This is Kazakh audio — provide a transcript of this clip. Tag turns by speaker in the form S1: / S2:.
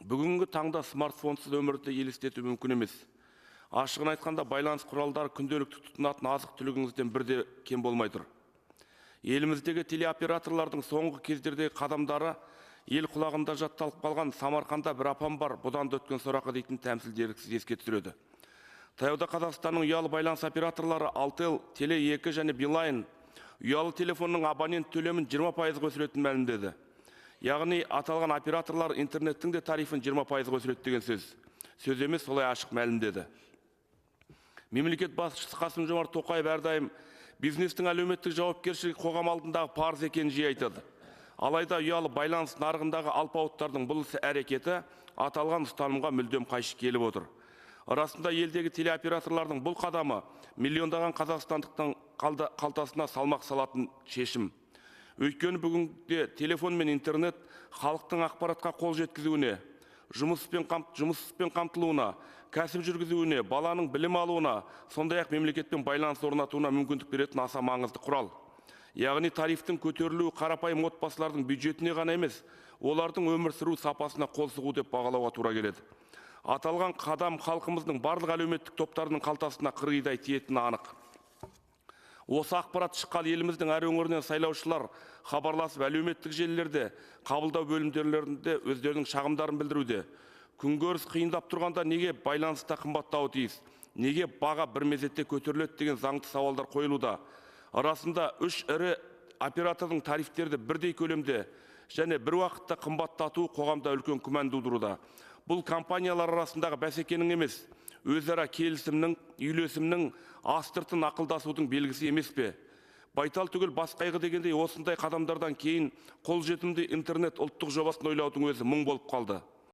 S1: Бүгінгі таңда смартфонсыз өмірді елестету мүмкін емес. Ашығын айтқанда байланыс құралдары күнделікті тұтынатын азық түлігіңізден бірде кем болмай тұр. Еліміздегі телеоператорлардың соңғы кездердегі қадамдары ел құлағында жатталып қалған Самарқанда бір апам бар, бұдан да өткен сорақы дейтін тәмсіл дерексіз еске түсіреді. Таяуда Қазақстанның ұялы байланыс операторлары Алтел, Теле2 және Билайн ұялы телефонның абонент төлемін 20% өсіретін мәлімдеді. Яғни аталған операторлар интернеттің де тарифін 20% өсіреді деген сөз. Сөз емес, солай ашық мәлімдеді. Мемлекет басшысы Қасым-Жомарт Тоқаев әрдайым бизнестің әлеуметтік жауапкершілігі қоғам алдындағы парыз екенін жиі айтады. Алайда ұялы байланыс нарығындағы алпауыттардың бұл әрекеті аталған ұстанымға мүлдем қайшы келіп отыр. Арасында елдегі телеоператорлардың бұл қадамы миллиондаған қазақстандықтың қалтасына салмақ салатын шешім. Өйткені бүгінде телефон мен интернет халықтың ақпаратқа қол жеткізуіне, жұмыспен қамтылуына, кәсіп жүргізуіне, баланың білім алуына, сондай-ақ мемлекетпен байланыс орнатуына мүмкіндік беретін аса маңызды құрал. Яғни тарифтің көтерілуі қарапайым отбасылардың бюджетіне ғана емес, олардың өмір сүру сапасына қол сұғу деп бағалауға тура келеді. Аталған қадам халқымыздың барлық әлеуметтік топтарының қалтасына қырғидай тиетіні анық. Осы ақпарат шыққан еліміздің әр өңірінен сайлаушылар хабарласып әлеуметтік желілерде, қабылдау бөлімдерінде өздерінің шағымдарын білдіруде. Күнкөріс қиындап тұрғанда неге байланыста қымбаттауы тиіс? Неге баға бір мезетте көтеріледі деген заңды сауалдар қойылуда. Арасында үш ірі оператордың тарифтерді бірдей көлемде және бір уақытта қымбаттату қоғамда үлкен күмән тудыруда. Бұл компаниялар арасындағы бәсекенің емес, өзара келісімнің, үйлесімнің, астыртын ақылдасудың белгісі емес пе? Байтал түгел бас қайғы дегендей осындай қадамдардан кейін қолжетімді интернет ұлттық жобасын ойлаудың өзі мұң болып қалды.